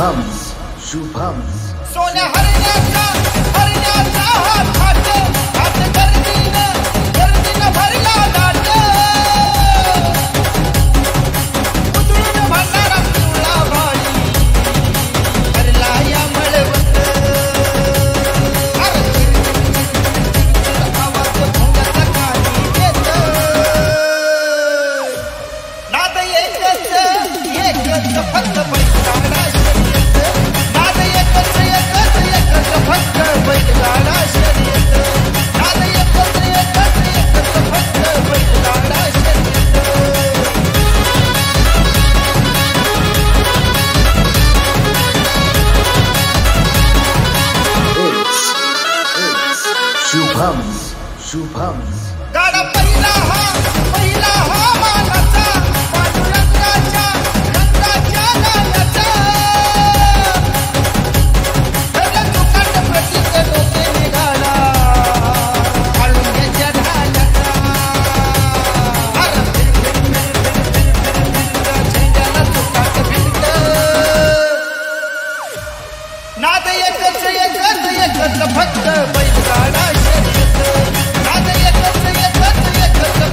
शुभम सोन्या हरण्याचा हात गर्दीनं भरला दाट उतरून म्हणणारा पिवळा भाई भरला या मळवट आवाज भोंगाचा काही येत नाद एकच फक्त बैलगाडा शर्यत नाद एकच फक्त बैलगाडा शर्यत नाद एकच फक्त बैलगाडा शर्यत शुभम गाडा पहिला हा मानाचा पांडुरंगाच्या रंगाच्या नावाचा धरला तुकाट प्रतीक डोके निघाला काळुंग्याच्या ढाल्याचा झेंड्याला तुकाट भिडत नाद एकच फक्त बैलगाडा शर्यत नाद एकच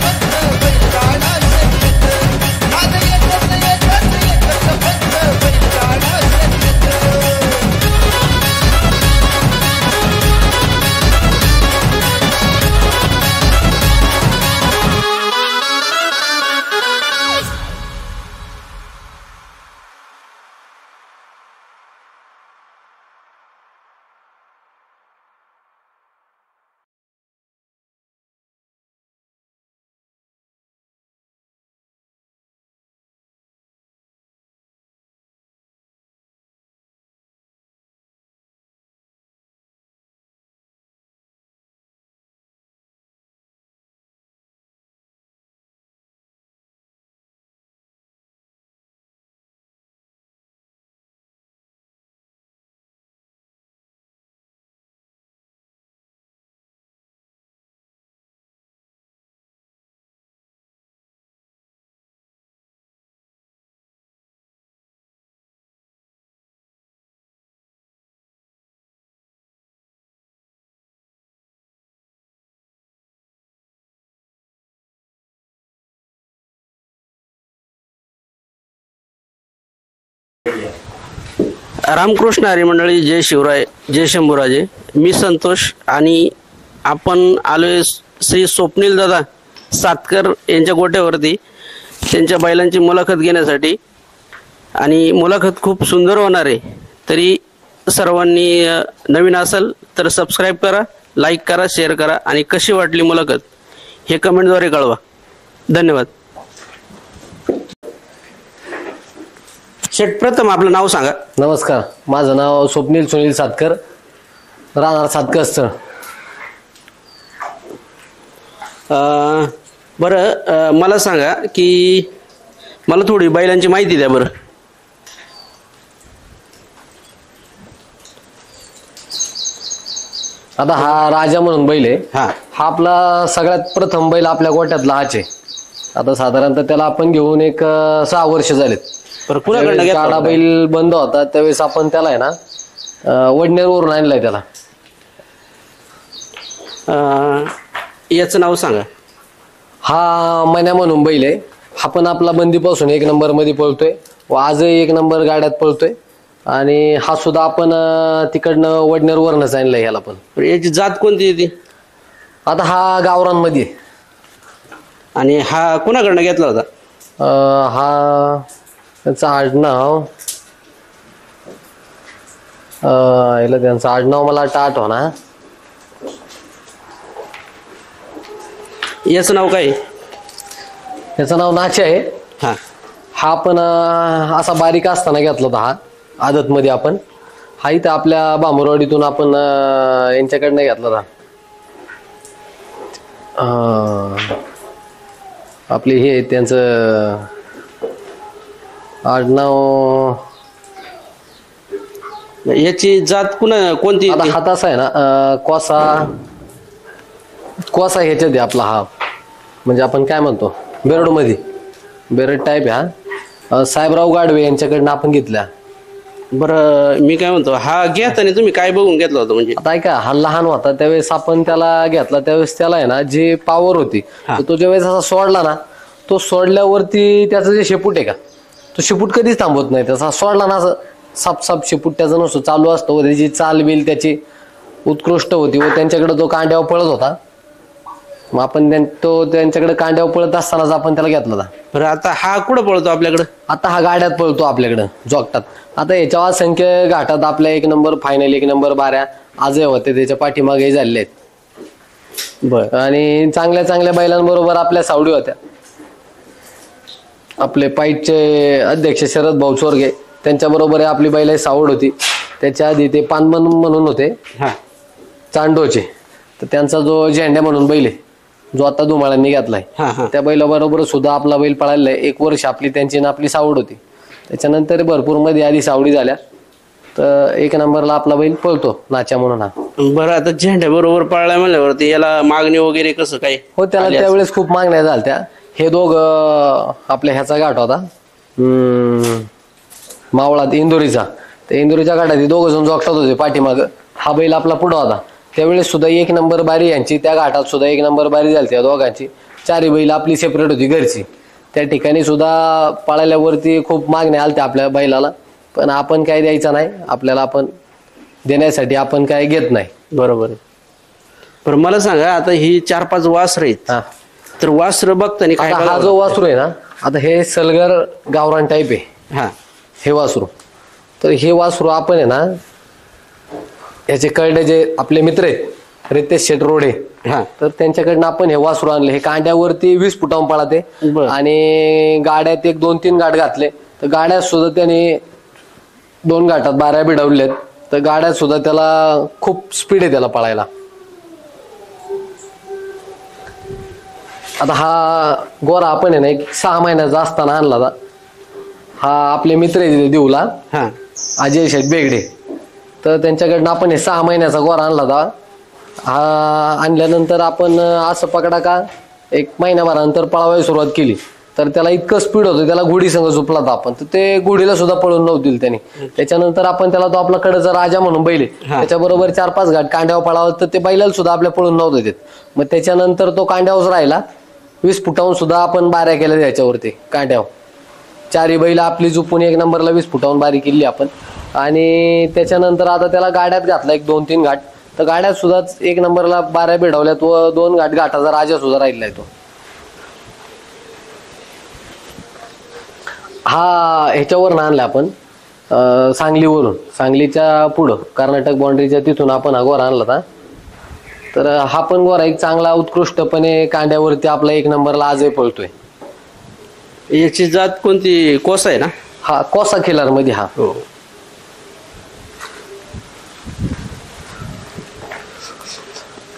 फक्त बैलगाडा शर्यत नाद एकच फक्त बैलगाडा शर्यत रामकृष्ण हरी मंडळी, जय शिवराय, जय शंभूराजे. मी संतोष आणि आपण आलोय श्री स्वप्नील दादा सातकर यांच्या गोट्यावरती त्यांच्या बैलांची मुलाखत घेण्यासाठी. आणि मुलाखत खूप सुंदर होणार आहे. तरी सर्वांनी नवीन असेल तर सबस्क्राईब करा, लाईक करा, शेअर करा आणि कशी वाटली मुलाखत हे कमेंटद्वारे कळवा. धन्यवाद. शेठ, प्रथम आपलं नाव सांगा. नमस्कार, माझं नाव स्वप्नील सुनील सातकर, राहणार सातकर स्थळ. बरं, मला सांगा की मला थोडी बैलांची माहिती द्या बरं. आता हा राजा म्हणून बैल आहे. हा आपला सगळ्यात प्रथम बैल आपल्या गोट्यातला हाच आहे. आता साधारणतः त्याला आपण घेऊन एक 6 वर्ष झालेत. गाडा बैल बंद होता त्यावेळेस आपण त्याला आहे ना वडनेरवरून आणलाय त्याला. याचं नाव सांगा. हा मन्या म्हणून बैल आहे. हा पण आपला बंदीपासून 1 नंबर मध्ये पळतोय व आजही 1 नंबर गाड्यात पळतोय. आणि हा सुद्धा आपण तिकडनं वडनेरवरूनच आणलाय ह्याला पण. याची जात कोणती येते? आता हा गावरांमध्ये. आणि हा कुणाकडनं घेतला होता? हा त्यांचं आडनाव त्यांचं आडनाव मला आठवा ना. याचं नाव काय? याचं नाव नाचे आहे. हा पण असा बारीक असताना घेतला होता हा आदत मध्ये आपण. हा इथं आपल्या बांबुरवाडीतून आपण यांच्याकडनं घेतला होता. आपले हे त्यांचं आडनाव. याची जात कोणती? आता हात असा आहे ना कोसा ह्याच्यात आहे आपला हा. म्हणजे आपण काय म्हणतो बेरड मध्ये बेरड टाईप हा. साहेबराव गाडवे यांच्याकडनं आपण घेतल्या. बरं मी काय म्हणतो, हा घेताना तुम्ही काय बघून घेतला होता म्हणजे? आता ऐका, हा लहान होता त्यावेळेस आपण त्याला घेतला, त्यावेळेस त्याला आहे ना जी पॉवर होती तर तो ज्यावेळेस असा सोडला ना, तो सोडल्यावरती त्याचं जे शेपूट आहे का, तो शेपूट कधीच थांबवत नाही. तसा सोडला ना असं साप साप शेपूट त्याचं नसतो, चालू असतो. व त्याची चाल बिल त्याची उत्कृष्ट होती व त्यांच्याकडे तो कांड्यावर पळत होता. मग आपण त्यांच्याकडे कांड्यावर पळत असतानाच आपण त्याला घेतला होता. बरं आता हा कुठं पळतो आपल्याकडं? आता हा गाड्यात पळतो आपल्याकडं जोगटात. आता याच्या असंख्य घाटात आपल्या 1 नंबर फायनल 1 नंबर बाऱ्या आजही होते, त्याच्या पाठीमागे झालेले आहेत. बरं. आणि चांगल्या चांगल्या बैलांबरोबर आपल्या सावडी होत्या. आपले पाईटचे अध्यक्ष शरद भाऊ चोरगे त्यांच्याबरोबर आपली बैल सावड होती. त्याच्या आधी ते पानमन म्हणून होते चांडोचे, तर त्यांचा जो झेंड्या म्हणून बैल आहे जो आता धुमाळांनी घेतलाय, त्या बैलाबरोबर सुद्धा आपला बैल पळालेला आहे. 1 वर्ष आपली त्यांची आपली सावड होती. त्याच्यानंतर भरपूर मध्ये आधी सावडी झाल्या, तर 1 नंबरला आपला बैल पळतो नाच्या म्हणून हा. बरं आता झेंड्या बरोबर पळायला म्हणल्यावरती याला मागणी वगैरे कसं काय? हो, त्याला त्यावेळेस खूप मागण्या झाल्या. हे दोघ आपल्या ह्याचा घाट होता मावळा इंदोरीचा, त्या इंदोरीच्या घाटात दोघ जण जोगटात होते पाठीमाग. हा बैल आपला पुढं होता. त्यावेळेस सुद्धा 1 नंबर बारी यांची, त्या घाटात सुद्धा 1 नंबर बारी झाली त्या दोघांची. 4 बैल आपली सेपरेट होती घरची. त्या ठिकाणी सुद्धा पळाल्यावरती खूप मागण्या आल्या आपल्या बैलाला, पण आपण काय द्यायचं नाही, आपल्याला आपण देण्यासाठी आपण काय घेत नाही. बरोबर आहे. बरं मला सांगा, आता ही 4-5 वासर आहेत, तर वासर बघताना काय? हा जो वासरू आहे ना, आता हे सलगर गावरान टाईप आहे हे वासरू. तर हे वासरू आपण आहे ना, याचे कळडे जे आपले मित्र आहेत रितेश शेट रोडे, तर त्यांच्याकडनं आपण हे वासरू आणले. हे कांड्यावरती 20 फुटावून पळाते आणि गाड्यात 1-2-3 गाठ घातले. तर गाड्यात सुद्धा त्याने 2 घाटात 12 भिडवलेत. तर गाड्यात सुद्धा त्याला खूप स्पीड आहे त्याला पळायला. आता हा गोरा आपण आहे ना 6 महिन्याचा असताना आणला होता. हा आपले मित्र आहे देऊला अजय शेठ बेगडे, तर त्यांच्याकडनं आपण हे 6 महिन्याचा गोरा आणला होता. हा आणल्यानंतर आपण असं पकडा का 1 महिन्याभरानंतर पळावायला सुरुवात केली, तर त्याला इतकं स्पीड होतं, त्याला घोडी संघ झोपला होता आपण, तर ते घोडीला सुद्धा पळून नव्हतील त्याने. त्याच्यानंतर आपण त्याला तो आपला कडचा राजा म्हणून बैल त्याच्याबरोबर 4-5 घाट कांड्यावर पळावं, तर ते बैलाला सुद्धा आपल्या पळून नव्हते देत. मग त्याच्यानंतर तो कांड्यावरच राहिला. 20 फुटावून सुद्धा आपण बाऱ्या केल्या त्याच्यावरती कांड्यावर. 4 बैल आपली झुपून 1 नंबरला 20 फुटावून बारी केली आपण. आणि त्याच्यानंतर आता त्याला गाड्यात घातला 1-2-3 घाट, तर गाड्यात सुद्धा 1 नंबरला 12 भिडवल्यात व 2 घाट घाटाचा राजा सुद्धा राहिलाय तो. हा ह्याच्यावर आणला आपण सांगलीवरून, सांगलीच्या पुढं कर्नाटक बाउंड्रीच्या तिथून आपण हा गोरा आणला होता. तर हा पण गोरा एक चांगला उत्कृष्टपणे कांड्यावरती आपला 1 नंबरला आजही पळतोय. याची जात कोणती? कोसा आहे ना? हा कोसा खिलार मध्ये. हा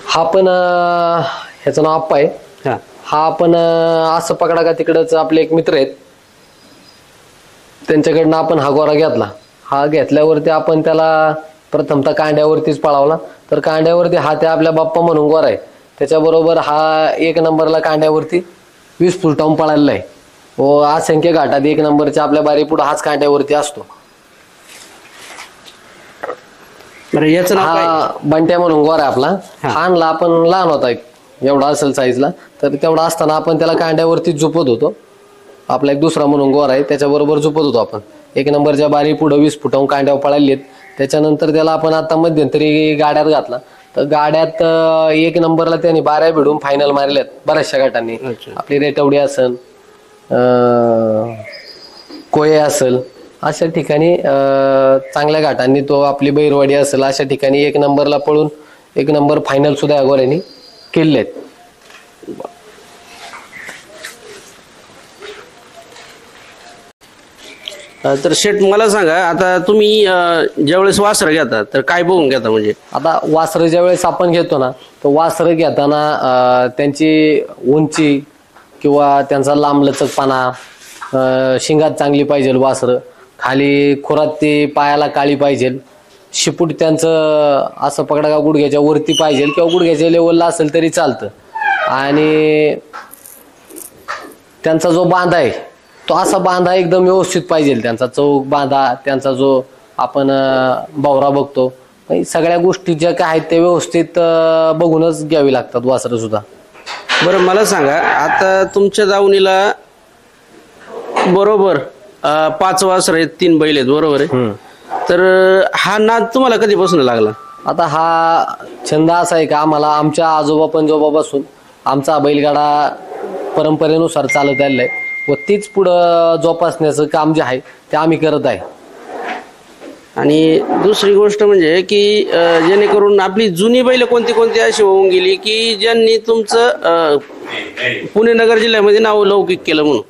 हा पण ह्याचं नाव आप्पा आहे. हा पण असं पकडा का तिकडच आपले एक मित्र आहेत, त्यांच्याकडनं आपण हा गोरा घेतला. हा घेतल्यावरती आपण त्याला प्रथमतः कांड्यावरतीच पळावला. तर कांड्यावरती हा त्या आपल्या बाप्पा म्हणून गोरा आहे, त्याच्याबरोबर हा 1 नंबरला कांड्यावरती 20 फुटावून पळालेला आहे व असंख्य घाटात 1 नंबरच्या आपल्या बारी पुढे हाच कांड्यावरती असतो. याचं नाव हा बंट्या म्हणून गोरा आपला. आणला आपण लहान होता एवढा असेल साईजला, तर तेवढा असताना आपण त्याला कांड्यावरती झोपत होतो. आपला एक दुसरा म्हणून गोरा आहे त्याच्याबरोबर झोपत होतो आपण. 1 नंबरच्या बारी पुढे 20 फुटावून कांड्यावर पळालेत. त्याच्यानंतर त्याला आपण आता मध्यंतरी गाड्यात घातला, तर गाड्यात 1 नंबरला त्यांनी 12 भिडून फायनल मारल्यात बऱ्याचशा गटांनी. आपली रेटवडी असेल, कोये असेल, अशा ठिकाणी चांगल्या घाटांनी तो आपली बैरवाडी असेल अशा ठिकाणी 1 नंबरला पळून 1 नंबर फायनल सुद्धा या गोऱ्यांनी केले आहेत. तर शेठ मला सांगा, आता तुम्ही ज्यावेळेस वासर घेता तर काय बघून घेता? म्हणजे आता वासरं ज्यावेळेस आपण घेतो ना, तर वासरं घेताना त्यांची उंची किंवा त्यांचा लांबलचकपणा, शिंगात चांगली पाहिजे वासरं, खाली खुरात ती पायाला काळी पाहिजे, शिपूट त्यांचं असं पकडा का गुडघ्याच्या वरती पाहिजे किंवा गुडघ्याच्या लेवलला असेल तरी चालतं. आणि त्यांचा जो बांधा आहे तो असा बांधा एकदम व्यवस्थित पाहिजे, त्यांचा चौक बांधा, त्यांचा जो आपण बावरा बघतो, सगळ्या गोष्टी ज्या काय आहेत त्या व्यवस्थित बघूनच घ्यावी लागतात वासरं सुद्धा. बरं मला सांगा, आता तुमच्या दावणीला बरोबर 5 वासरं आहेत, 3 बैल आहेत, बरोबर आहे. तर हा नाद तुम्हाला कधीपासून लागला? आता हा छंद असा आहे का आम्हाला आमच्या आजोबा पणजोबापासून आमचा बैलगाडा परंपरेनुसार चालत आलेला आहे व तीच पुढं जोपासण्याचं काम जे आहे ते आम्ही करत आहे. आणि दुसरी गोष्ट म्हणजे की जेणेकरून आपली जुनी बैल कोणती कोणती अशी होऊन गेली की ज्यांनी तुमचं पुणे नगर जिल्ह्यामध्ये नाव लौकिक केलं म्हणून?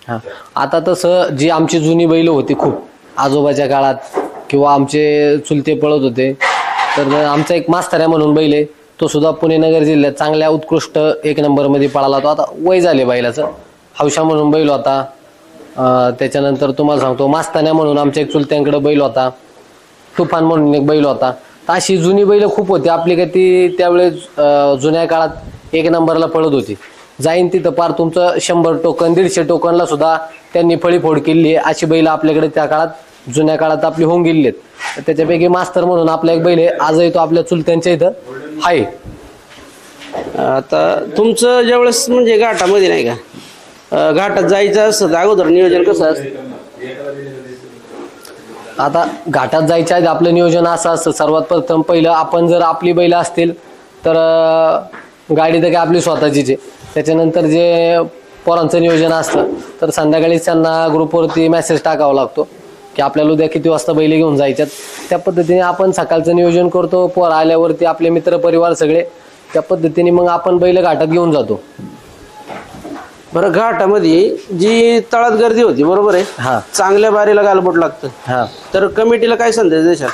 हा, आता तसं जी आमची जुनी बैल होती खूप आजोबाच्या काळात किंवा आमचे चुलते पळत होते, तर आमचा एक मास्तऱ्या म्हणून बैल आहे, तो सुद्धा पुणे नगर जिल्ह्यात चांगल्या उत्कृष्ट 1 नंबरमध्ये पळाला होता. आता वय झाले बैलाचं. हौशा म्हणून बैल होता. त्याच्यानंतर तुम्हाला सांगतो मास्तान्या म्हणून आमच्या एक चुलत्यांकडे बैल होता. तुफान म्हणून एक बैल होता. तर अशी जुनी बैल खूप होती आपली का ती त्यावेळेस जुन्या काळात 1 नंबरला पळत होती. जाईन तिथं पार तुमचं 100 टोकन 150 टोकनला सुद्धा त्यांनी फळीफोड केली आहे. अशी बैल आपल्याकडे त्या काळात जुन्या काळात आपली होऊन गेलेली आहेत. त्याच्यापैकी मास्तर म्हणून आपला एक बैल आहे, आजही तो आपल्या चुलत्यांच्या इथं आहे. आता तुमचं ज्यावेळेस म्हणजे घाटामध्ये नाही का, घाटात जायचं असतं तर अगोदर नियोजन कसं असतं? आता घाटात जायच्या आधी आपलं नियोजन असं असतं, सर्वात प्रथम पहिलं आपण जर आपली बैल असतील तर गाडी तर काय आपली स्वतःचीच आहे. त्याच्यानंतर जे पोरांचं नियोजन असतं तर संध्याकाळीच त्यांना ग्रुपवरती मेसेज टाकावा लागतो की आपल्याला उद्या किती वाजता बैल घेऊन जायच्यात. त्या पद्धतीने आपण सकाळचं नियोजन करतो. पोर आल्यावरती आपले मित्र परिवार सगळे त्या पद्धतीने मग आपण बैल घाटात घेऊन जातो. बरं, घाटामध्ये जी तळात गर्दी होती बरोबर आहे, हा, चांगल्या बारीला गालबोट लागतं, हा, तर कमिटीला काय संदेश देशाल?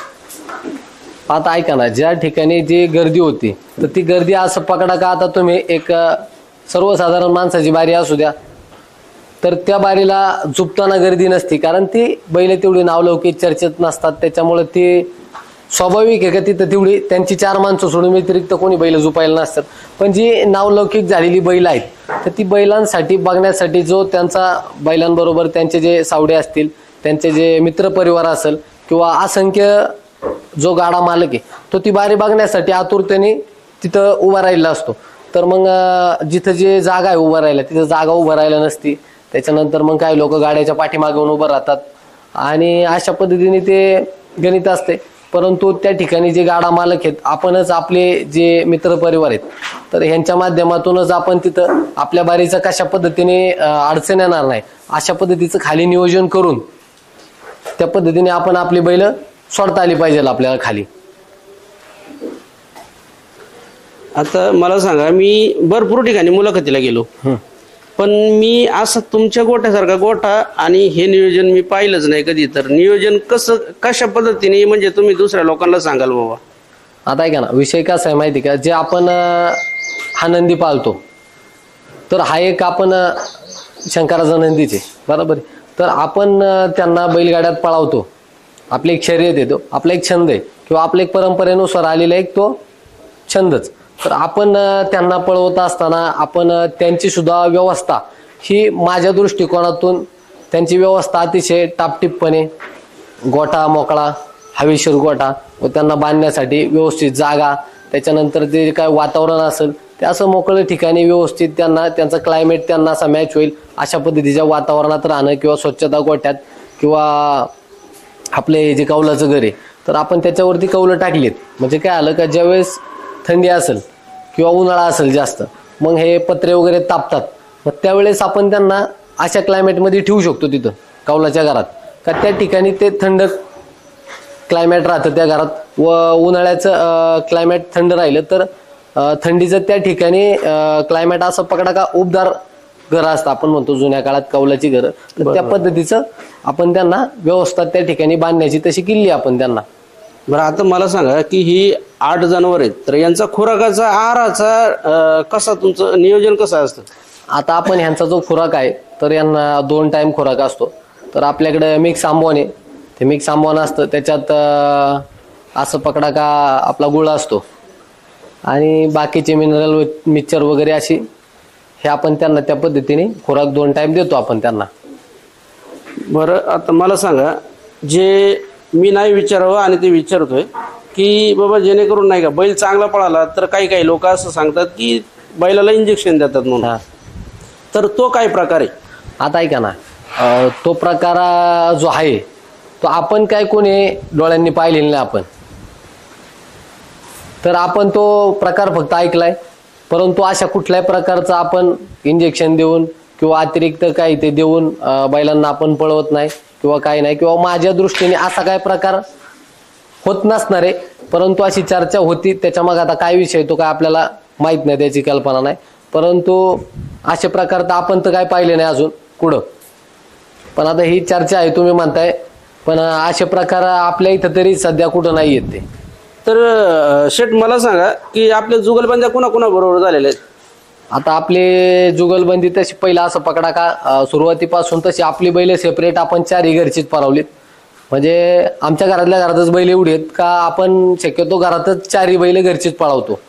आता ऐका ना, ज्या ठिकाणी जी गर्दी होती तर ती गर्दी असं पकडा का आता तुम्ही एक सर्वसाधारण माणसाची बारी असू द्या तर त्या बारीला झुपताना गर्दी नसती, कारण ती बैल तेवढी नावलौकिक चर्चेत नसतात. त्याच्यामुळे ती स्वाभाविक आहे का तिथं तेवढी त्यांची 4 माणसं सोडून व्यतिरिक्त कोणी बैल झुपायला नसतात. पण जी नावलौकिक झालेली बैल आहेत तर ती बैलांसाठी बघण्यासाठी जो त्यांचा बैलांबरोबर त्यांचे जे सावडे असतील, त्यांचे जे मित्रपरिवार असेल किंवा असंख्य जो गाडा मालक आहे तो ती बारी बघण्यासाठी आतुरतेने तिथं उभा राहिला असतो. तर मग जिथं जे जागा आहे उभं राहायला तिथं जागा उभं राहायला नसती. त्याच्यानंतर मग काही लोक गाड्याच्या पाठीमागून उभं राहतात आणि अशा पद्धतीने ते गणित असते. परंतु त्या ठिकाणी जे गाडा मालक आहेत आपणच आपले जे मित्रपरिवार आहेत तर ह्यांच्या माध्यमातूनच आपण तिथं आपल्या बारीचं कशा पद्धतीने अडचण येणार नाही अशा पद्धतीचं खाली नियोजन करून त्या पद्धतीने आपण आपली बैल सोडता आली पाहिजे आपल्याला खाली. आता मला सांगा, मी भरपूर ठिकाणी मुलाखतीला गेलो, पण मी असं तुमच्या गोठ्यासारखा गोठा आणि हे नियोजन मी पाहिलंच नाही कधी. तर नियोजन कशा पद्धतीने म्हणजे तुम्ही दुसऱ्या लोकांना सांगाल बाबा? आता ऐका ना, विषय कसा आहे माहिती का, जे आपण हा नंदी पाळतो तर हा एक आपण शंकराचा नंदीचे बरोबर आहे. तर आपण त्यांना बैलगाड्यात पळवतो, आपली एक शर्यत येतो, आपला एक छंद आहे किंवा आपल्या एक परंपरेनुसार आलेला एक तो छंदच. तर आपण त्यांना पळवत असताना आपण त्यांची सुद्धा व्यवस्था ही माझ्या दृष्टिकोनातून त्यांची व्यवस्था अतिशय टापटीपपणे गोठा मोकळा हवेशीर गोठा व त्यांना बांधण्यासाठी व्यवस्थित जागा, त्याच्यानंतर ते काय वातावरण असेल ते असं मोकळं ठिकाणी व्यवस्थित त्यांना त्यांचं क्लायमेट त्यांना असा मॅच होईल अशा पद्धतीच्या वातावरणात राहणं किंवा स्वच्छता गोठ्यात किंवा आपले जे कौलाचं घर आहे तर आपण त्याच्यावरती कौलं टाकलीत म्हणजे काय आलं का ज्यावेळेस थंडी असेल किंवा उन्हाळा असेल जास्त मग हे पत्रे वगैरे तापतात, मग त्यावेळेस आपण त्यांना अशा क्लायमेटमध्ये ठेवू शकतो तिथं कौलाच्या घरात का त्या ठिकाणी ते थंड क्लायमेट राहतं त्या घरात व उन्हाळ्याचं क्लायमेट थंड राहिलं तर थंडीचं त्या ठिकाणी क्लायमेट असं पकडा का उबदार घरं असतं आपण म्हणतो जुन्या काळात कौलाची घरं, तर त्या पद्धतीचं आपण त्यांना व्यवस्था त्या ठिकाणी बांधण्याची तशी केली आपण त्यांना. बरं, आता मला सांगा की ही 8 जनावर आहेत तर यांचा खुराकाचा आहाराचा कसा तुमचं नियोजन कसं असतं? आता आपण ह्यांचा जो खुराक आहे तर यांना 2 टाइम खुराक असतो. तर आपल्याकडे मिक्स आंबवण आहे, ते मिक्स आंबवण असतं त्याच्यात असं पकडा का आपला गुळ असतो आणि बाकीचे मिनरल मिक्सचर वगैरे अशी हे आपण त्यांना त्या पद्धतीने खुराक 2 टाइम देतो आपण त्यांना. बरं, आता मला सांगा जे मी नाही विचारावं आणि ते विचारतोय की बाबा जेणेकरून नाही का बैल चांगला पळाला तर काही काही लोक असं सांगतात की बैलाला इंजेक्शन देतात म्हणून, तर तो काय प्रकार आहे? आता ऐका ना, तो प्रकार जो आहे तो आपण काय कोणी डोळ्यांनी पाहिलेला नाही आपण, तर आपण तो प्रकार फक्त ऐकलाय. परंतु अशा कुठल्याही प्रकारचं आपण इंजेक्शन देऊन किंवा अतिरिक्त काही ते देऊन बैलांना आपण पळवत नाही किंवा काही नाही, किंवा माझ्या दृष्टीने असा काय प्रकार होत नसणार आहे. परंतु अशी चर्चा होती, त्याच्या मग आता काय विषय तो काय आपल्याला माहित नाही, त्याची कल्पना नाही. परंतु असे प्रकार तर आपण तर काय पाहिले नाही अजून कुठं. पण आता ही चर्चा आहे तुम्ही म्हणताय, पण असे प्रकार आपल्या इथं तरी सध्या कुठं नाही येत ते. तर शेठ मला सांगा की आपल्या जुगलबंद्या कुणाकुणाबरोबर झालेल्या आहेत? आता आपले जुगलबंदी तशी पहिला असं पकडा का सुरुवातीपासून तशी आपली बैल सेपरेट आपण 4 घरचीच पळवलीत. म्हणजे आमच्या घरातल्या घरातच बैल एवढी आहेत का आपण शक्यतो घरातच 4 बैल घरचीच पळवतो.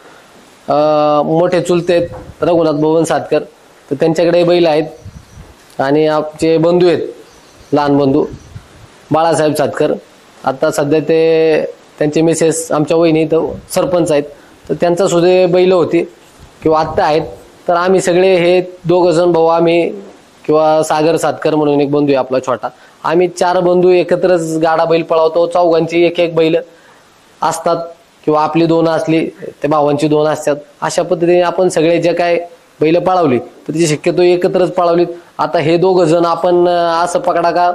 मोठे चुलते आहेत रघुनाथ भवन सातकर, तर त्यांच्याकडे बैल आहेत. आणि आमचे बंधू आहेत लहान बंधू बाळासाहेब सातकर, आता सध्या ते त्यांचे मिसेस आमच्या वहिनी तर सरपंच आहेत, तर त्यांचा सुद्धा बैल होती किंवा आत्ता आहेत. तर आम्ही सगळे हे 2 जण भाऊ आम्ही, किंवा सागर सातकर म्हणून एक बंधू आहे आपला छोटा, आम्ही 4 बंधू एकत्रच गाडा बैल पळवतो. चौघांची एक बैल असतात किंवा आपली 2 असली ते भावांची 2 असतात. अशा पद्धतीने आपण सगळे जे काय बैल पळवली तर ती शक्यतो एकत्रच पळवलीत. आता हे 2 जण आपण असं पकडा का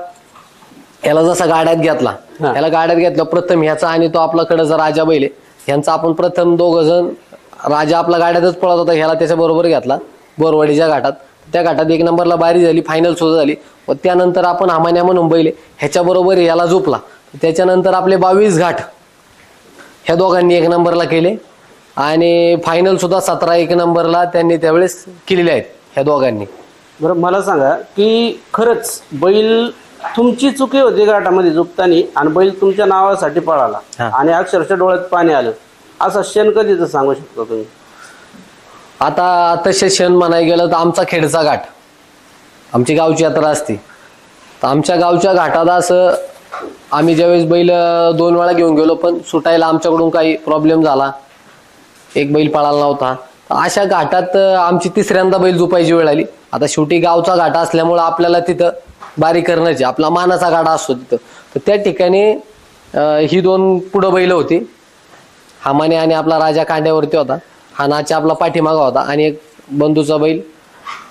ह्याला जसा गाड्यात घेतला, ह्याला गाड्यात घेतला प्रथम ह्याचा आणि तो आपला कडचा राजा बैल आहे, ह्यांचा आपण प्रथम 2 जण, राजा आपला गाड्यातच पळत होता, ह्याला त्याच्या बरोबर घेतला बोरवाडीच्या घाटात. त्या घाटात 1 नंबरला बारी झाली, फायनल सुद्धा झाली. व त्यानंतर आपण हामान्या म्हणून बैल ह्याच्या बरोबर याला झोपला. त्याच्यानंतर आपले 22 घाट ह्या दोघांनी 1 नंबरला केले आणि फायनल सुद्धा 17 1 नंबरला त्यांनी त्यावेळेस केलेले आहेत ह्या दोघांनी. बरं मला सांगा की खरंच बैल तुमची चुकी होती घाटामध्ये झोपताना आणि बैल तुमच्या नावासाठी पळाला आणि अक्षरशः डोळ्यात पाणी आलं, असा क्षण कधीच सांगू शकता तुम्ही? आता तसे क्षण म्हणायला गेलं तर आमचा खेडचा घाट, आमची गावची यात्रा असते, तर आमच्या गावच्या घाटात असं आम्ही ज्यावेळेस बैल 2 वेळा घेऊन गेलो, पण सुटायला आमच्याकडून काही प्रॉब्लेम झाला, एक बैल पळाला नव्हता. अशा घाटात आमची 3ऱ्यांदा बैल झोपायची वेळ आली. आता शेवटी गावचा घाट असल्यामुळं आपल्याला तिथं बारी करण्याची, आपला मानाचा गाडा असतो तिथं, तर त्या ठिकाणी ही 2 पुढं बैल होती, हामाने आणि आपला राजा कांड्यावरती होता, हा नाचा आपला पाठीमागा होता आणि एक बंधूचा बैल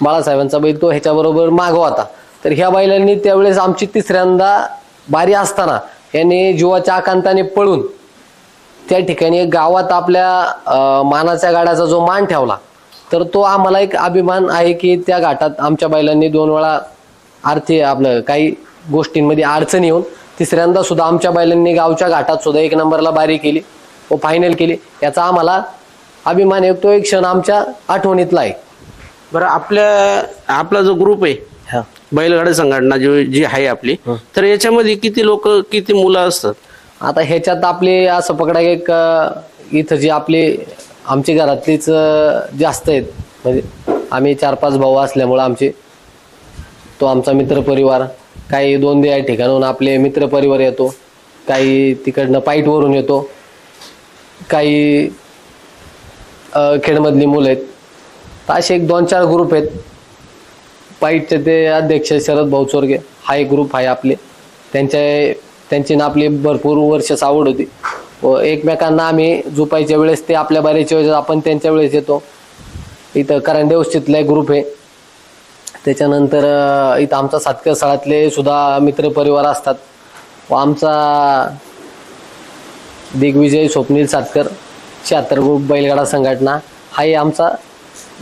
बाळासाहेबांचा बैल तो ह्याच्याबरोबर मागवा होता. तर ह्या बैलांनी त्यावेळेस आमची 3ऱ्यांदा बारी असताना यांनी जीवाच्या आकांताने पळून त्या ठिकाणी गावात आपल्या मानाच्या गाड्याचा जो मान ठेवला, तर तो आम्हाला एक अभिमान आहे की त्या घाटात आमच्या बैलांनी 2 वेळा आपलं काही गोष्टींमध्ये अडचण येऊन 3ऱ्यांदा सुद्धा आमच्या बैलांनी गावच्या घाटात सुद्धा 1 नंबरला बारी केली व फायनल केली. याचा आम्हाला अभिमान आहे, तो एक क्षण आमच्या आठवणीतला आहे. बरं आपला जो ग्रुप आहे बैलगाडी संघटना जी आहे आपली, तर याच्यामध्ये किती लोक किती मुलं असतात? आता ह्याच्यात आपले असं पकडा एक इथं जे आपले आमच्या घरातलीच जास्त आहेत, म्हणजे आम्ही 4-5 भाऊ असल्यामुळं तो आमचा मित्रपरिवार, काही 2 या ठिकाणाहून आपले मित्रपरिवार येतो, काही तिकडनं पाईटवरून येतो, काही खेडमधली मुलं आहेत. तर असे एक 2-4 ग्रुप आहेत. पाईटचे ते अध्यक्ष शरद भाऊ चोरगे हा एक ग्रुप आहे आपले, त्यांची ना आपली भरपूर वर्ष आवड होती व एकमेकांना आम्ही झोपायच्या वेळेस ते आपल्या बारीच्या वेळेस आपण त्यांच्या वेळेस येतो. इथं करंडेवस्तीतला एक ग्रुप आहे. त्याच्यानंतर इथं आमचा सातकर स्थळातले सुद्धा मित्रपरिवार असतात व आमचा दिग्विजय स्वप्नील सातकर 76 ग्रुप बैलगाडा संघटना हाही आमचा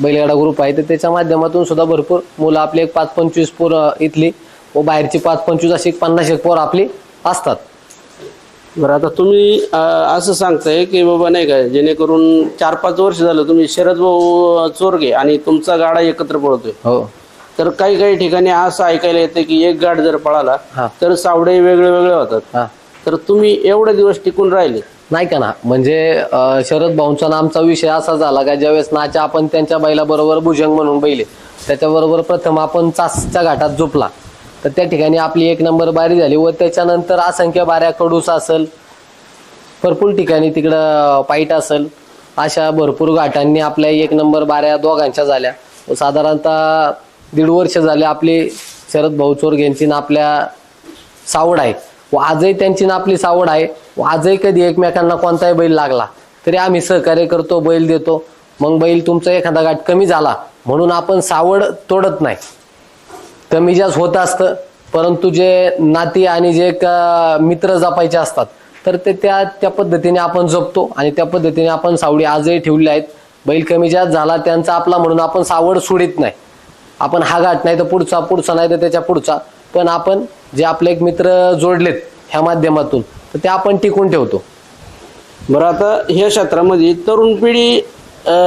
बैलगाडा ग्रुप आहे. तर त्याच्या माध्यमातून सुद्धा भरपूर मुलं आपले 5-25 पोरं इथली व बाहेरची 5-25 अशी 50 पोरं आपली असतात. बरं आता तुम्ही असं सांगताय की बाबा नाही का, जेणेकरून 4-5 वर्ष झालं तुम्ही शरद भाऊ चोरगे आणि तुमचा गाडा एकत्र पळतोय. हो. तर काही ठिकाणी असं ऐकायला येतं की एक गाड जर पळाला तर सावडे वेगळे वेगळे होतात. तर तुम्ही एवढे दिवस टिकून राहिले नाही का ना. म्हणजे शरद भाऊंचा आमचा विषय असा झाला का ज्यावेळेस नाचा आपण त्यांच्या बैलाबरोबर भुजंग म्हणून बैले त्याच्याबरोबर प्रथम आपण चासच्या घाटात झोपला तर त्या ठिकाणी आपली 1 नंबर बारी झाली व त्याच्यानंतर असंख्य बाऱ्या कडूस असेल, भरपूर ठिकाणी तिकडं पाईट असेल, अशा भरपूर घाटांनी आपल्या 1 नंबर बाऱ्या दोघांच्या झाल्या व साधारणतः 1.5 वर्ष झाले आपले शरद भाऊ चोरग यांची ना आपल्या सावड आहे व आजही त्यांची ना आपली सावड आहे व आजही कधी एकमेकांना कोणताही बैल लागला तरी आम्ही सहकार्य करतो, बैल देतो. मग बैल तुमचा एखादा घाट कमी झाला म्हणून आपण सावड तोडत नाही, कमी जास्त होत असतं, परंतु जे नाती आणि जे मित्र जपायचे असतात तर ते त्या पद्धतीने आपण जपतो आणि त्या पद्धतीने आपण सावडी आजही ठेवल्या आहेत. बैल कमी जास्त झाला त्यांचा आपला म्हणून आपण सावड सोडित नाही. आपण हा घाट नाही तर पुढचा नाही तर त्याच्या पुढचा, पण आपण जे आपले एक मित्र जोडलेत ह्या माध्यमातून तर ते आपण टिकून ठेवतो. बरं, आता ह्या क्षेत्रामध्ये तरुण पिढी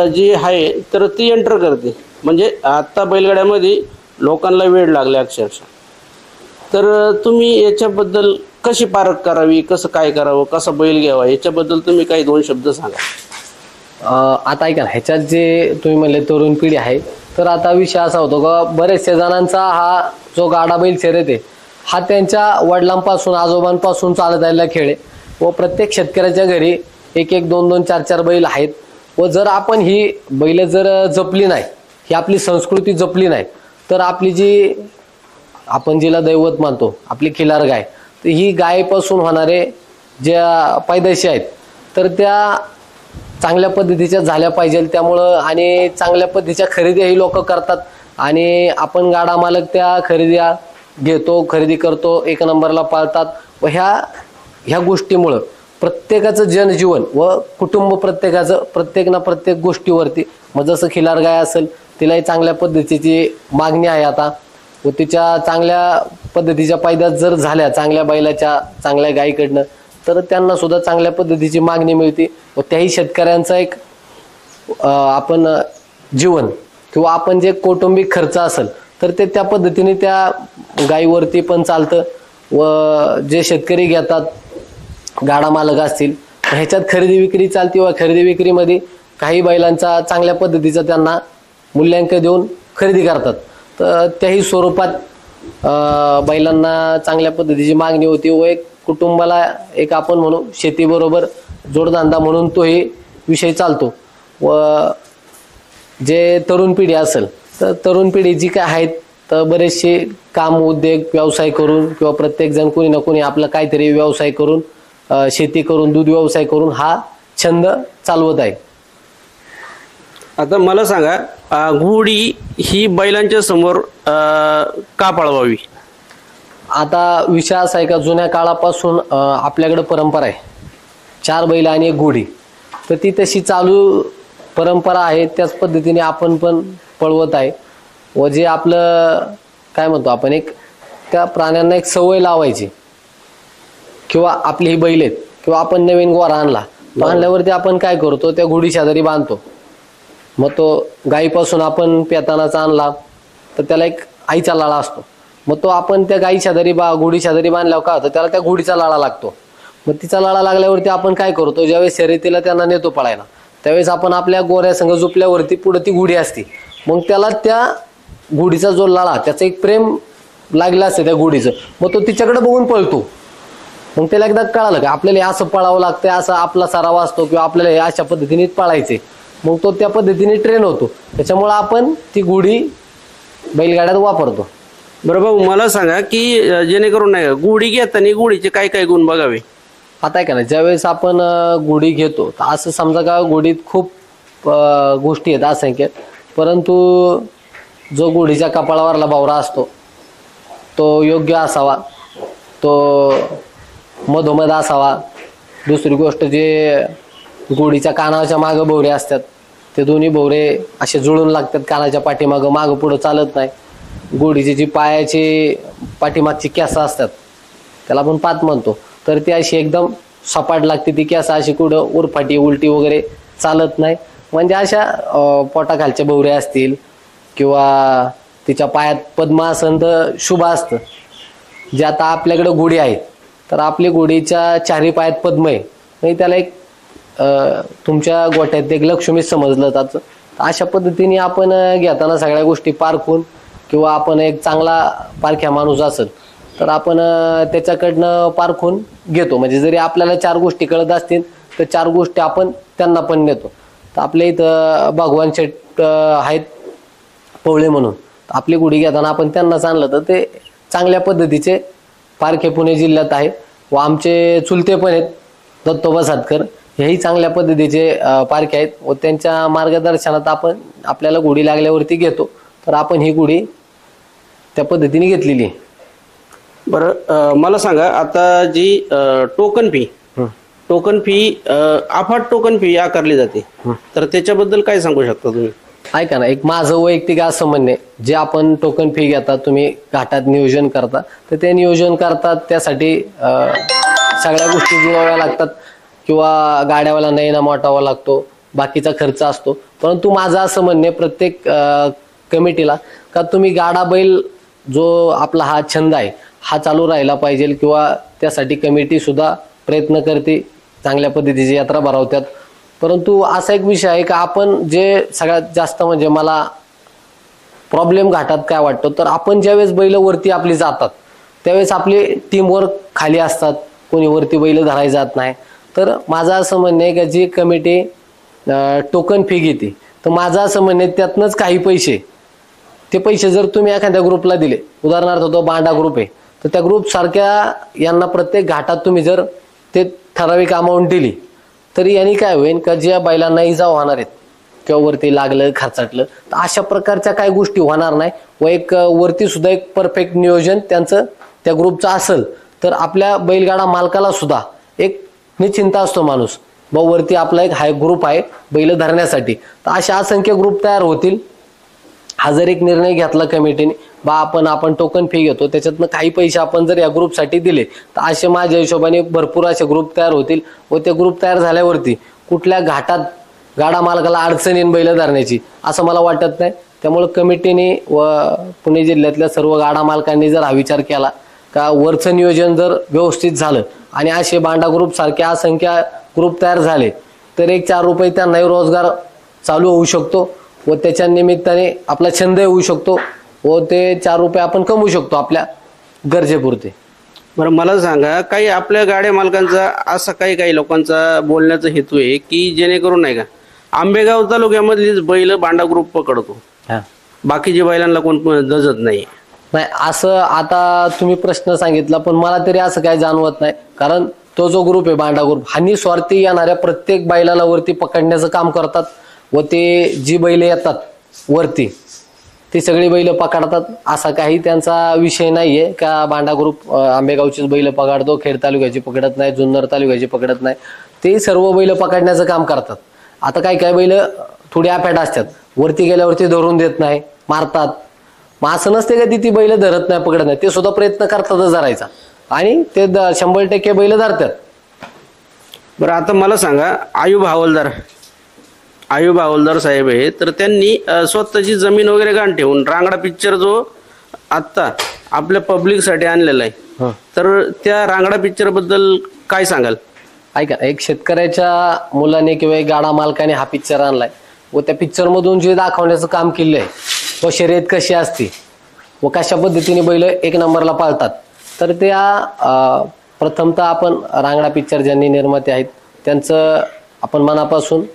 जी आहे तर ती एंटर करते, म्हणजे आता बैलगाड्यामध्ये लोकांना वेळ लागला अक्षरशः. तर तुम्ही याच्याबद्दल कशी पारख करावी, कसं काय करावं, कसा बैल घ्यावा, याच्याबद्दल तुम्ही काही 2 शब्द सांगा. आता ऐका ना, ह्याच्यात जे तुम्ही म्हणले तरुण पिढी आहे तर आता विषय असा होतो का बरेचशा जणांचा हा जो गाडा बैल शर्यत आहे हा त्यांच्या वडिलांपासून आजोबांपासून चालत आलेला खेळ आहे व प्रत्येक शेतकऱ्याच्या घरी 1-1, 2-2, 4-4 बैल आहेत व जर आपण ही बैल जर जपली नाही, ही आपली संस्कृती जपली नाही तर आपली जी आपण जिला दैवत मानतो आपली खिलार गाय, तर ही गायपासून होणारे ज्या पैदाशी आहेत तर त्या चांगल्या पद्धतीच्या झाल्या पाहिजे. त्यामुळं आणि चांगल्या पद्धतीच्या खरेदीही लोक करतात आणि आपण गाडा मालक त्या खरेद्या घेतो, खरेदी करतो, 1 नंबरला पाळतात व ह्या गोष्टीमुळं प्रत्येकाचं जनजीवन व कुटुंब प्रत्येक ना प्रत्येक गोष्टीवरती, मग जसं खिलार गाय असेल तिलाही चांगल्या पद्धतीची मागणी आहे आता व तिच्या चांगल्या पद्धतीच्या पैदास जर झाल्या चांगल्या बैलाच्या चांगल्या गायीकडनं तर त्यांना सुद्धा चांगल्या पद्धतीची मागणी मिळते व त्याही शेतकऱ्यांचा एक आपण जीवन किंवा आपण जे कौटुंबिक खर्च असेल तर ते त्या पद्धतीने त्या गायीवरती पण चालतं व जे शेतकरी घेतात गाडा मालक असतील ह्याच्यात खरेदी विक्री चालते व खरेदी विक्रीमध्ये काही बैलांचा चांगल्या पद्धतीचा त्यांना मूल्यांकन देऊन खरेदी करतात, तर त्याही स्वरूपात बैलांना चांगल्या पद्धतीची मागणी होती व एक कुटुंबाला एक आपण म्हणू शेतीबरोबर जोडधंदा म्हणून तोही विषय चालतो. व जे तरुण पिढी असेल तर तरुण पिढी जी काय आहेत तर बरेचसे काम उद्योग व्यवसाय करून किंवा प्रत्येकजण कोणी ना कोणी आपला काहीतरी व्यवसाय करून शेती करून दूध व्यवसाय करून हा छंद चालवत आहे. आता मला सांगा, घोडी ही बैलांच्या समोर का पळवावी? आता विषय असा आहे का जुन्या काळापासून आपल्याकडे परंपरा आहे 4 बैल आणि 1 घोडी, तर ती तशी चालू परंपरा आहे, त्याच पद्धतीने आपण पण पळवत आहे व जे आपलं काय म्हणतो आपण एक त्या प्राण्यांना एक सवय लावायची किंवा आपली ही बैल आहेत किंवा आपण नवीन गोरा आणल्यावरती आपण काय करतो त्या घोडी शेजारी बांधतो, मग तो गायीपासून आपण पेतानाचा आणला तर त्याला एक आईचा लाळा असतो, मग तो आपण त्या गाई शेजारी घोडी शेजारी बांधल्यावर का होतं त्याला त्या घोडीचा लाळा लागतो. मग तिचा लाळा लागल्यावरती आपण काय करतो ज्यावेळेस शर्यतीला त्यांना नेतो पळायला त्यावेळेस आपण आपल्या गोऱ्या संघ झोपल्यावरती पुढे ती घोडी असते, मग त्याला त्या घोडीचा जो लाळा त्याचं एक प्रेम लागलं असतं त्या घोडीचं, मग तो तिच्याकडे बघून पळतो. मग त्याला एकदा कळालं का आपल्याला असं पळावं लागतं, असा आपला सराव असतो किंवा आपल्याला अशा पद्धतीने पळायचे, मग तो त्या पद्धतीने ट्रेन होतो. त्याच्यामुळं आपण ती घोडी बैलगाड्यात वापरतो. बरं भाऊ, मला सांगा की जेणेकरून नाही घोडी घेताना घोडीचे काय काय गुण बघावे? आता आहे का ना, ज्यावेळेस आपण घोडी घेतो तर असं समजा का घोडीत खूप गोष्टी आहेत असंख्य, परंतु जो घोडीच्या कपाळावरला बावरा असतो तो योग्य असावा, तो मधोमध असावा. दुसरी गोष्ट जे घोडीच्या कानाच्या मागं भोवरे असतात ते दोन्ही भोवरे असे जुळून लागतात कानाच्या पाठीमागं, मागं पुढं चालत नाही. घोडीची जी पायाची पाठीमागची केस असतात त्याला आपण पात म्हणतो, तर ती अशी एकदम सपाट लागते, ती केस अशी कुठं उरफाटी उलटी वगैरे चालत नाही. म्हणजे अशा पोटाखालच्या भोवरे असतील किंवा तिच्या पायात पद्म असन तर शुभ असतं. जे आता आपल्याकडे घोडी आहे तर आपली घोडीच्या 4ही पायात पद्म आहे, म्हणजे त्याला एक तुमच्या गोट्यात एक लक्ष्मी समजलं जातं. अशा पद्धतीने आपण घेताना सगळ्या गोष्टी पारखून किंवा आपण एक चांगला पारख्या माणूस असेल तर आपण त्याच्याकडनं पारखून घेतो. म्हणजे जरी आपल्याला 4 गोष्टी कळत असतील तर 4 गोष्टी आपण त्यांना पण नेतो. तर आपल्या इथं भगवान शेठ आहेत पवळे म्हणून, आपली गुढी घेताना आपण त्यांनाच आणलं तर ते चांगल्या पद्धतीचे पारखे पुणे जिल्ह्यात आहे. व आमचे चुलते पण आहेत दत्तोबा सातकर, हेही चांगल्या पद्धतीचे पारखे आहेत व त्यांच्या मार्गदर्शनात आपण आपल्याला गुढी लागल्यावरती घेतो. तर आपण ही गुढी त्या पद्धतीने घेतलेली आहे. बरं, मला सांगा आता जी टोकन फी अफाट टोकन फी आकारली जाते, तर त्याच्याबद्दल काय सांगू शकता तुम्ही? ऐका ना, एक माझं वैयक्तिक असं म्हणणे, जे आपण टोकन फी घेता, तुम्ही घाटात नियोजन करता, तर ते नियोजन करतात त्यासाठी सगळ्या गोष्टी जुळवाव्या लागतात किंवा गाड्यावाला नाही ना मोठावा लागतो, बाकीचा खर्च असतो. परंतु माझं असं म्हणणे प्रत्येक कमिटीला का तुम्ही गाडा बैल जो आपला हा छंद आहे हा चालू राहिला पाहिजे किंवा त्यासाठी कमिटी सुद्धा प्रयत्न करते, चांगल्या पद्धतीची यात्रा भरवतात. परंतु असा एक विषय आहे का आपण जे सगळ्यात जास्त म्हणजे मला प्रॉब्लेम घाटात काय वाटतो, तर आपण ज्यावेळेस बैल वरती आपली जातात त्यावेळेस आपली टीमवर्क खाली असतात, कोणी वरती बैल धरायला जात नाही. तर माझं असं म्हणणं आहे की जी कमिटी टोकन फी घेते, तर माझं असं म्हणणं आहे त्यातनंच काही पैसे, ते पैसे जर तुम्ही एखाद्या ग्रुपला दिले, उदाहरणार्थ तो बांडा ग्रुप आहे, तर त्या ग्रुप सारख्या यांना प्रत्येक घाटात तुम्ही जर ते ठराविक अमाऊंट दिली तरी यांनी काय होईल का ज्या बैलांना इजा होणार आहेत किंवा वरती लागलं खर्चाटलं तर अशा प्रकारच्या काही गोष्टी होणार नाही. व एक वरती सुद्धा एक परफेक्ट नियोजन त्यांचं त्या ग्रुपचं असेल तर आपल्या बैलगाडा मालकाला सुद्धा एक निश्चिंता असतो माणूस, व वरती आपला एक हाय ग्रुप आहे बैल धरण्यासाठी. तर अशा असंख्य ग्रुप तयार होतील. हा जर एक निर्णय घेतला कमिटीने बा आपण टोकन फी घेतो, त्याच्यातनं काही पैसे आपण जर या ग्रुपसाठी दिले तर असे माझ्या हिशोबाने भरपूर असे ग्रुप तयार होतील. व ते ग्रुप तयार झाल्यावरती कुठल्या घाटात गाडा मालकाला अडचण येईन बैल धरण्याची असं मला वाटत नाही. त्यामुळे कमिटीने व पुणे जिल्ह्यातल्या सर्व गाडा मालकांनी जर हा विचार केला का वरचं नियोजन जर व्यवस्थित झालं आणि असे बांडा ग्रुप सारखे असंख्य ग्रुप तयार झाले तर एक 4 रुपये त्यांनाही रोजगार चालू होऊ शकतो व त्याच्या निमित्ताने आपला छंदही होऊ शकतो व ते 4 रुपये आपण कमवू शकतो आपल्या गरजेपुरते. बरं, मला सांगा, काही आपल्या गाड्या मालकांचा असा काही लोकांचा बोलण्याचा हेतू आहे की जेणेकरून नाही का आंबेगाव तालुक्यामधलीच बैल बांडा ग्रुप पकडतो, बाकीच्या बैलांना कोण जजत नाही. असं आता तुम्ही प्रश्न सांगितला, पण मला तरी असं काही जाणवत नाही. कारण तो जो ग्रुप आहे बांडा ग्रुप हा निस्वार्थी येणाऱ्या प्रत्येक बैलाला वरती पकडण्याचं काम करतात व ते जी बैल येतात वरती ती सगळी बैल पकडतात. असा काही त्यांचा विषय नाहीये का बांडा ग्रुप आंबेगावचीच बैल पकडतो, खेड तालुक्याची पकडत नाही, जुन्नर तालुक्याची पकडत नाही, ते सर्व बैल पकडण्याचं काम करतात. आता काही बैल थोडी अफॅट असतात, वरती गेल्यावरती धरून देत नाही, मारतात. मग असं नसते का ती बैल धरत नाही, पकडत नाही, ते सुद्धा प्रयत्न करतातच धरायचा आणि ते 100% बैल धरतात. बरं, आता मला सांगा, आयुब हवालदार साहेब आहे, तर त्यांनी स्वतःची जमीन वगैरे गहाण ठेवून रांगडा पिक्चर जो आत्ता आपल्या पब्लिकसाठी आणलेला आहे, तर त्या रांगडा पिक्चर बद्दल काय सांगाल? ऐका, एक शेतकऱ्याच्या मुलाने किंवा एक गाडा मालकाने हा पिक्चर आणलाय व त्या पिक्चर मधून जे दाखवण्याचं काम केलंय व शर्यत कशी असते व कशा पद्धतीने बैल 1 नंबरला पाळतात, तर त्या प्रथमतः आपण रांगडा पिक्चर ज्यांनी निर्माते आहेत त्यांचं आपण मनापासून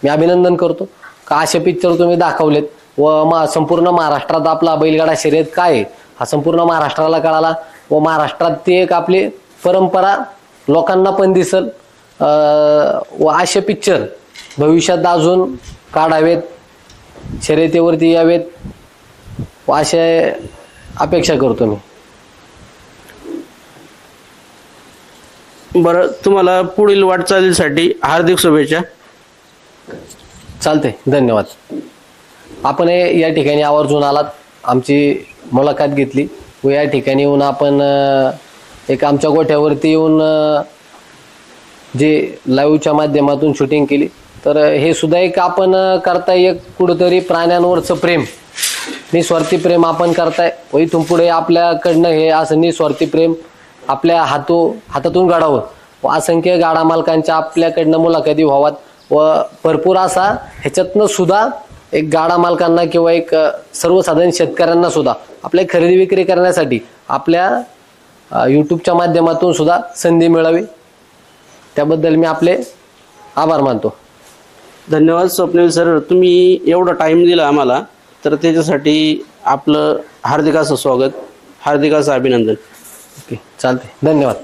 मी अभिनंदन करतो का असे पिक्चर तुम्ही दाखवलेत व संपूर्ण महाराष्ट्रात आपला बैलगाडा शर्यत काय आहे हा संपूर्ण महाराष्ट्राला कळाला व महाराष्ट्रात ती एक आपली परंपरा लोकांना पण दिसल व असे पिक्चर भविष्यात अजून काढावेत, शर्यतीवरती यावेत व अशा अपेक्षा करतो मी. बरं, तुम्हाला पुढील वाटचालीसाठी हार्दिक शुभेच्छा. चालते, धन्यवाद. आपण या ठिकाणी आवर्जून आलात, आमची मुलाखत घेतली व या ठिकाणी येऊन आपण एक आमच्या गोठ्यावरती येऊन जे लाईव्हच्या माध्यमातून शूटिंग केली, तर हे सुद्धा एक आपण करताय एक कुठंतरी प्राण्यांवरचं प्रेम, निस्वार्थी प्रेम आपण करताय व इथून पुढे आपल्याकडनं हे असं निस्वार्थी प्रेम आपल्या हातातून घडावं व असंख्य गाडा मालकांच्या आपल्याकडनं मुलाखती व्हावात व भरपूर असा ह्याच्यातनं सुद्धा एक गाडा मालकांना किंवा एक सर्वसाधारण शेतकऱ्यांना सुद्धा आपल्या खरेदी विक्री करण्यासाठी आपल्या यूट्यूबच्या माध्यमातून सुद्धा संधी मिळावी, त्याबद्दल मी आपले आभार मानतो. धन्यवाद स्वप्नील सर, तुम्ही एवढा टाईम दिला आम्हाला, तर त्याच्यासाठी आपलं हार्दिक असं स्वागत, हार्दिक असं अभिनंदन. ओके, चालते. धन्यवाद.